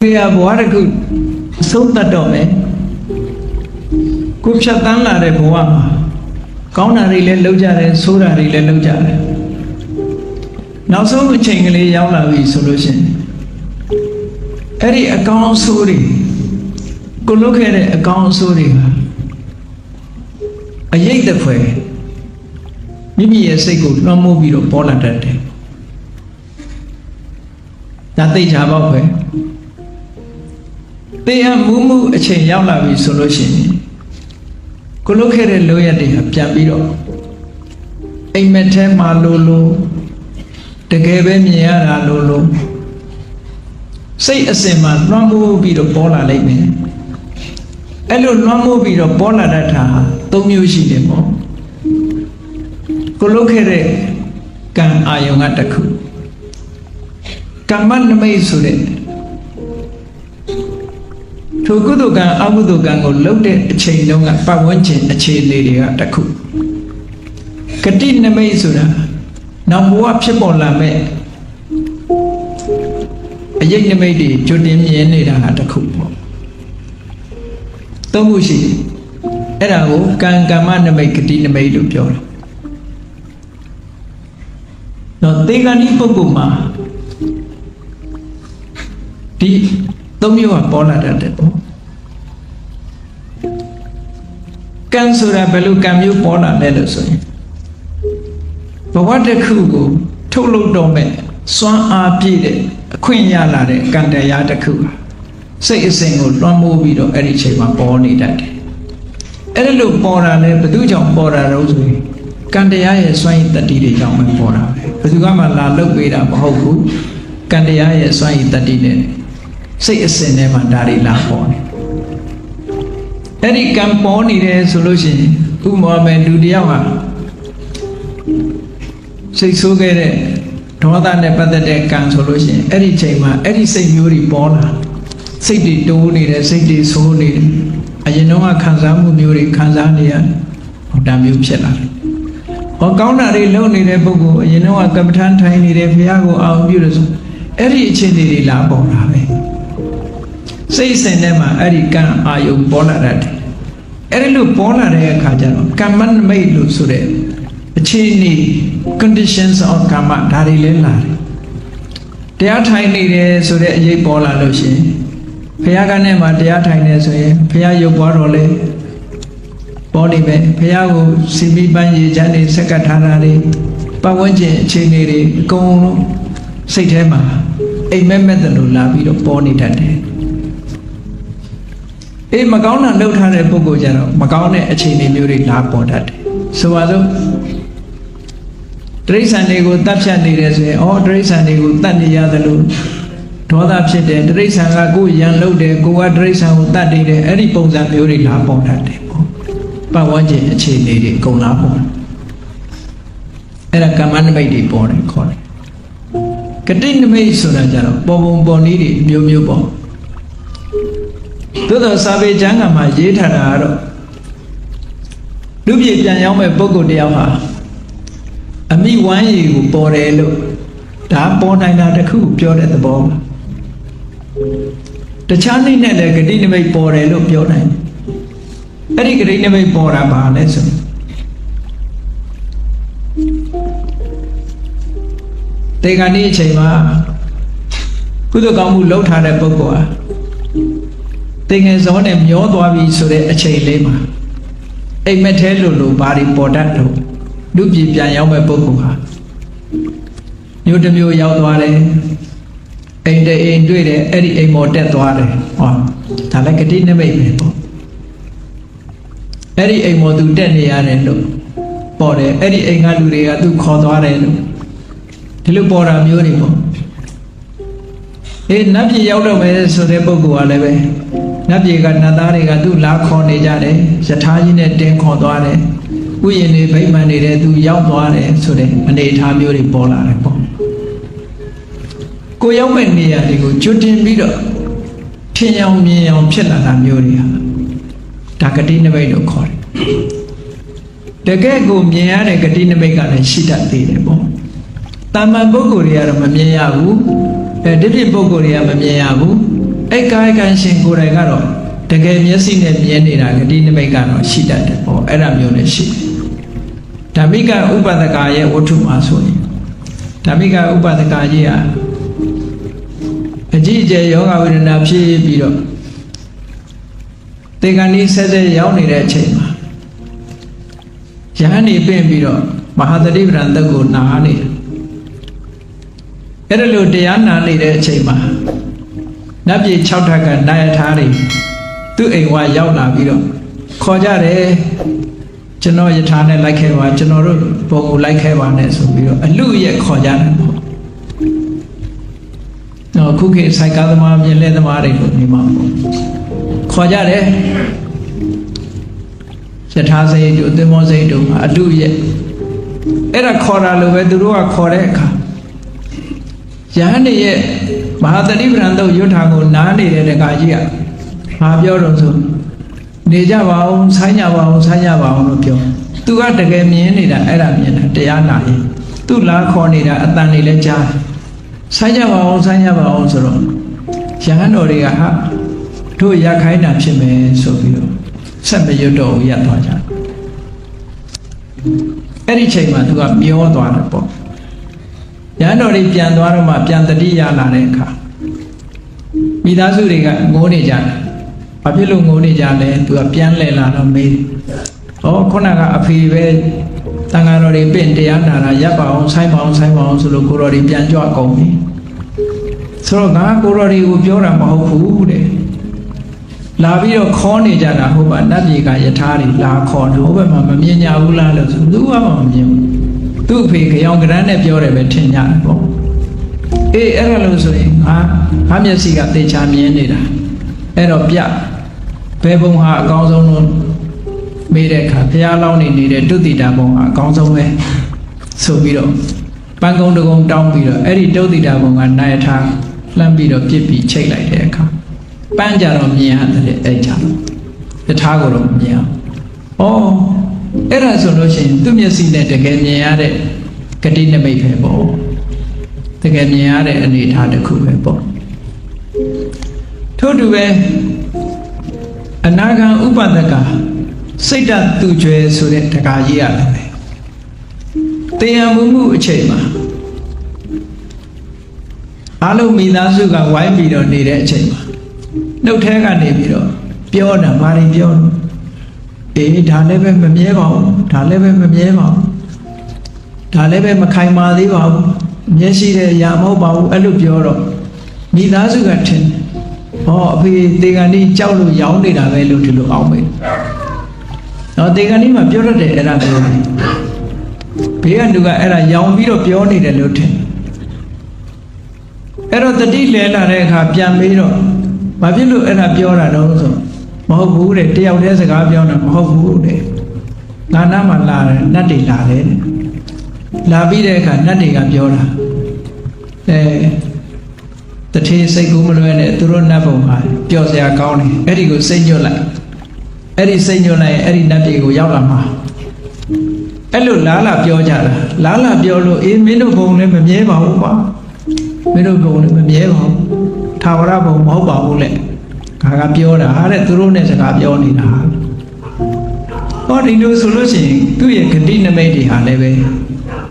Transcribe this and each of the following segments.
We are Boaraku, so that dome. Kupshatana de Boama, Kauna Rile Lojare, Sura Rile Lojare. Now so much English Yaulavi solution. Every account story. Go look at it, account story. A yet the way. Maybe a second, no movie of Paula that day. That they have up way. They are Mumu a chain Yaulavi solution. Go look at it, lawyer, they have Jabiro. A metema lolo. The Gaben Yara lolo. Say a sema, Rambo be the Paula like me. Hello, Rambo be the Paula that don't you see them all? Go look at it. Can I young at the cool? Can man the maze with it? To Gudogan, Abudogan or loaded a chain long at Pawanchen, a chain lady at the cool. Katin the Mazura. Now, what people la me? A young lady, Judim Yenida at the cool. Tomushi. Erao, can Gamana make a dinner made of your. No, they can eat Poguma. Don't you are born at the depot? Cansura Belu can you born at Ledosoy? But what the Kugu, Tolo Dome, Swan are Pide, a Queen Yala, Gandayata Kuga. Say a single Rambo Vido, Erichema, born in that. Elu Bora, Beduja Bora Rosary. Gandaya Swine that did it down and Bora. Bedugama La Lopeda, Hoku, Gandaya Swine that did it. Say a cinema daddy la born. Any camponi there solution, Umaman do the hour. Say so get it. Toda never can solution. Any chamber, any say Yuri born. Say the do need a say the soul need. I know a Kanzamu Muri Kanzania or Damu Chela. Or Gaunari lonely Rebugo, you know a Captain Tiny Refiago out beautiful. Every chili la born. Say Senema, Erican, are you born at that? Erilu born at a Kajano, Kaman made Lusure. A chini conditions of Kama, Dari Lilari. They are tiny, so that ye Bola Lushi. Payaganema, they are tiny, so ye, Payayo Borole, Body Bay, Payago, Sibi Banji, Jani, Secretary, Pawanji, Chini, Gono, Saitema, a member that will love you, Boni that day. A Magona looked at a Bogo Jano, Magona a chain muri la that. So I do Trace and they go Tapshan say, oh, Trace and they go Tandi Yadalu. Toda Psete, Trace and Lago, young load, go at Trace and Tandi, any bones that muri la that day. But one day a chain lady go la and a command by the born and call it. Katin the maze on a jano, Bobo Bonidi, Mu Bo. To the Sabe Janga, my Jetaro. Do you young Bogo de Alha? A me one you bought a look. That born I not a coup, pure at the bomb. The Charlie Nella Gadina may pour a look your name. Eddie Gadina may pour a bar lesson. They got each a bar. Could the Gamu load had a Bogoa? Thing is on him, your dwabi so that a chain lema. A metallo body portato. Do you Yama Bokuha? You the mu Yaware. Ain't the ain't do it, Eddie a more death water. Or Talakatina baby. Eddie a more do den yarendo. Body, Eddie a galuria do call warendo. Tilupora beautiful. A Nabi Yawda so they Bogua leve. Nabi got Nadari do la corne jade, Satayin den condore. We in a payment do Yaware so they and they have beauty polar. Go Yaman near the good Jutin Bido. Tinyam me on Chilla and Yuria. Takatina Vado call. The gag go me and a Katina Mega and shit at the bone. Tama Bogoria Mamiabu, a Divi Bogoria Mamiabu, အဲ့ကာယကံရှင်ကိုယ်တိုင်ကတော့တကယ်မျက်စိနဲ့မြင်နေတာဂတိနိမိတ်ကတော့ရှိတတ်တယ်ပေါ့အဲ့ဒါမျိုးနဲ့ရှိဓမ္မိကဥပဒကာရဲ့ဝတ္ထုမှာဆိုရင်ဓမ္မိကဥပဒကာကြီးကအကြည့်အကျယ်ယောဂဝေဒနာဖြစ်ပြီးတော့တေကံဤဆက်ဆက်ရောက်နေတဲ့အချိန်မှာယဟန်နေပြင်ပြီးတော့မဟာသတိပဋ္ဌာန်သက်ကိုနာနေတယ်အဲ့ဒါလို့တရားနာနေတဲ့အချိန်မှာနတ်ပြည်6ထပ်ကနာယထာတွေသူ့အိမ်ဝရောက်လာပြီးတော့ခေါ်ကြတယ်ကျွန်တော်ယထာနဲ့လိုက်ခဲ့ပါကျွန်တော်တို့ဘုံကိုလိုက်ခဲ့ပါနဲ့ဆိုပြီးတော့အလူရဲ့ခေါ်ကြတယ်ပေါ့တော့ခုခေတ်စိုက်ကားသမားမြင်လဲသမားတွေလို့နေမှာပေါ့ခေါ်ကြတယ်ယထာစိတ်တို့သင်္ဘောစိတ်တို့အလူရဲ့အဲ့ဒါခေါ်တာလို့ပဲသူတို့ကခေါ်တဲ့အခါယဟန်ရဲ့မဟာသတိပဋ္ဌာန်တို့ရွတ်ထာကိုနားနေတဲ့တခါကြီးကဘာပြောတော့ဆိုနေကြပါအောင်ဆိုင်းကြပါအောင်ဆိုင်းကြပါအောင်လို့ပြောသူကတကယ်မြင်နေတာအဲ့ဒါမြင်တာတရားနာရင်သူ့လားခေါ်နေတာအတန်တွေလည်းကြားဆိုင်းကြပါအောင်ဆိုင်းကြပါအောင်ဆိုတော့ယဟန်တော်တွေကဟာတို့ရခိုင်းတာဖြစ်မယ်ဆိုပြီးတော့ဆက်မရွတ်တော့ဘူးရသွားကြအဲ့ဒီချိန်မှာသူကမျောသွားတယ်ပေါ့ရဟန်းတော်တွေပြန်သွားတော့မှပြန်တတိရလာတဲ့အခါမိသားစုတွေကငိုးနေကြတယ်။ဘာဖြစ်လို့ငိုးနေကြလဲ။သူကပြန်လဲလာတော့မေး။ဩခုနကအဖေပဲတန်ဃာတော်တွေပြင်တရားနာတာရပ်ပါအောင်ဆိုင်းပါအောင်ဆိုင်းပါအောင်ဆိုလို့ကိုတော်တွေပြန်ကြွကုန်ပြီ။ဆိုတော့ငါကိုတော်တွေကိုပြောတာမဟုတ်ဘူးတဲ့။လာပြီးတော့ခေါ်နေကြတာဟုတ်ပါနတ်ပြည်ကယထာတွေလာခေါ်တယ်ဟိုဘက်မှာမမြင်ကြဘူးလားလို့ဆိုသူကမှမမြင်ဘူး။သူ့အဖေကြောင်ကရန်းနဲ့ပြောတယ်ပဲထင်ကြတယ်ပေါ့အေးအဲ့ဒါလို့ဆိုရင်ငါမျက်စိကသေချာမြင်နေတာအဲ့တော့ပြဘယ်ဘုံဟာအကောင်းဆုံးလို့မေးတဲ့အခါဘုရားလောင်းနေနေတဲ့တုတိတာဘုံဟာအကောင်းဆုံးပဲဆိုပြီးတော့ပန်းကုန်းတကုန်းတောင်းပြီးတော့အဲ့ဒီတုတိတာဘုံကနာယထာလှမ်းပြီးတော့ပြစ်ပြီးချိတ်လိုက်တဲ့အခါပန်းကြတော့မြင်ရတယ်အဲ့ကြတော့ယထာကိုတော့မမြင်အောင်ဩအဲ့ဒါဆိုလို့ရှိရင်သူ့မျက်စိနဲ့တကယ်မြင်ရတဲ့ဂတိနိမိတ်ပဲပေါ့တကယ်မြင်ရတဲ့အနေအထားတစ်ခုပဲပေါ့ထို့တူပဲအနာဂံဥပဒကစိတ်တသူကျွဲဆိုတဲ့တကာကြီးရတယ်ပဲတရားမှုအချိန်မှာအားလုံးမိသားစုကဝိုင်းပြီးတော့နေတဲ့အချိန်မှာနှုတ်ထဲကနေပြီးတော့ပြောတာဘာတွေပြောအေးဒါလည်းပဲမမြဲပါဘူးဒါလည်းပဲမမြဲပါဘူးဒါလည်းပဲမခိုင်မာသေးပါဘူးမျက်ရှိတဲ့ရာမဟုတ်ပါဘူးအဲ့လိုပြောတော့မိသားစုကထင်ဟောအဖေတေကန်ဒီကြောက်လို့ရောင်းနေတာပဲလို့ဒီလိုအောင်မေးတော့တေကန်ဒီမှာပြောတတ်တယ်အဲ့ဒါပြောတယ်ဘေးကလူကအဲ့ဒါရောင်းပြီးတော့ပြောနေတယ်လို့ထင်အဲ့တော့တတိလဲလာတဲ့အခါပြန်ပြီးတော့ဘာဖြစ်လို့အဲ့ဒါပြောတာတော့ဆိုမဟုတ်ဘူးတဲ့တယောက်တည်းစကားပြောတာမဟုတ်ဘူးတဲ့ငါနာမှာလာတယ်နတ်တွေလာတယ်လာပြီးတဲ့အခါနတ်တွေကပြောတာတထေးစိတ်ကူးမလွဲနဲ့သူတို့နတ်ဘုံမှာပျော်စရာကောင်းတယ်အဲ့ဒီကိုစိတ်ညွတ်လိုက်အဲ့ဒီစိတ်ညွတ်လိုက်အဲ့ဒီနတ်တွေကိုရောက်လာမှာအဲ့လိုလားလာပြောကြတာလားလာပြောလို့အေးမင်းတို့ဘုံလည်းမမြဲပါဘူးကွာမင်းတို့ဘုံလည်းမမြဲပါဘူးထာဝရဘုံမဟုတ်ပါဘူးလေခါကပြောတာတဲ့သူတို့နဲ့စကားပြောနေတာဟောဒီလိုဆိုလို့ရှိရင်သူ့ရဲ့ဂတိနမိတ်တွေဟာလည်းပဲ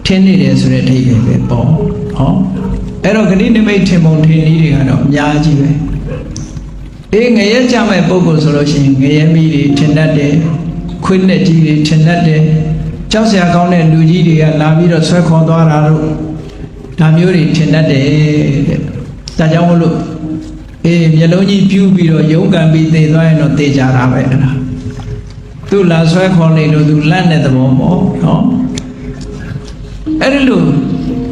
ထင်းနေတယ်ဆိုတဲ့အဓိပ္ပာယ်ပဲပေါ့ဟောအဲ့တော့ဂတိနမိတ်ထင်ပုံထင်နည်းတွေကတော့အများကြီးပဲအေးငရဲကြမဲ့ပုဂ္ဂိုလ်ဆိုလို့ရှိရင်ငရဲမီးတွေထင်တတ်တယ်ခွေးနဲ့ကြီးတွေထင်တတ်တယ်ကြောက်စရာကောင်းတဲ့လူကြီးတွေကလာပြီးတော့ဆွဲခေါ်သွားတာတို့ဒါမျိုးတွေထင်တတ်တယ်တဲ့ဒါကြောင့်မလို့အေးမျက်လုံးကြီးပြူးပြီးတော့ရုံးကန်ပြီးသေသွားရင်တော့သေကြတာပဲအဲ့ဒါသူ့လာဆွဲခေါ်နေလို့သူလန့်တဲ့သဘောပေါ့နော်အဲ့ဒီလို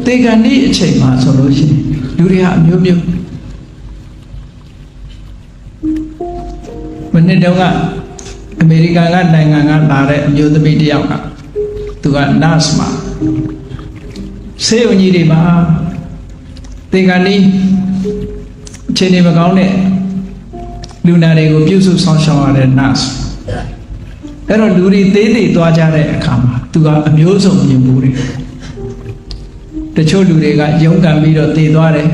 တေကန်ဒီအချိန်မှာဆိုလို့ရှိရင်လူတွေဟာအမျိုးမျိုးမနေ့တုန်းကအမေရိကန်ကနိုင်ငံကလာတဲ့အမျိုးသမီးတစ်ယောက်ကသူက nurse မှာဆေးရုံကြီးတွေမှာတေကန်ဒီအချိန်တွေမကောင်းတဲ့လူနာတွေကိုပြုစုဆောင်ရှောက်ရတဲ့ nurse အဲ့တော့လူတွေသေးသေးသွားကြတဲ့အခါမှာသူကအမျိုးစုံမြင်မှုတွေတချို့လူတွေကရုန်းကန်ပြီးတော့သေသွားတယ်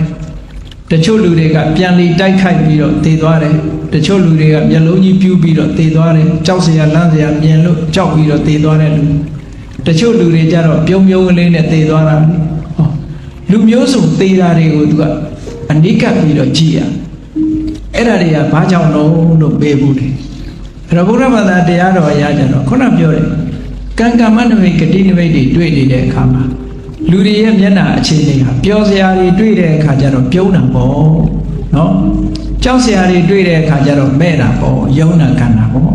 တချို့လူတွေကပြန်လီတိုက်ခိုက်ပြီးတော့သေသွားတယ်တချို့လူတွေကမျက်လုံးကြီးပြူးပြီးတော့သေသွားတယ်ကြောက်စရာလန့်စရာမြင်လို့ကြောက်ပြီးတော့သေသွားတဲ့လူတချို့လူတွေကြတော့ပြုံးပြုံးကလေးနဲ့သေသွားတာဟောလူမျိုးစုံသေတာတွေကိုသူကအနိကပ်ပြီးတော့ကြည်ရအဲ့ဒါတွေကဘာကြောင့်လို့ပေးဘူးတယ်အဲ့တော့ဘုရားဘာသာတရားတော်အရာကြတော့ခုနပြောတယ်ကံကမ္မနမိတ်ဂတိနမိတ်တွေတွေ့နေတဲ့အခါမှာလူတွေရဲ့မျက်နှာအခြေအနေဟာပျော်စရာတွေတွေ့တဲ့အခါကျတော့ပြုံးတာပေါ့နော်ကြောက်စရာတွေတွေ့တဲ့အခါကျတော့မဲ့တာပေါ့ယုံနာခံတာပေါ့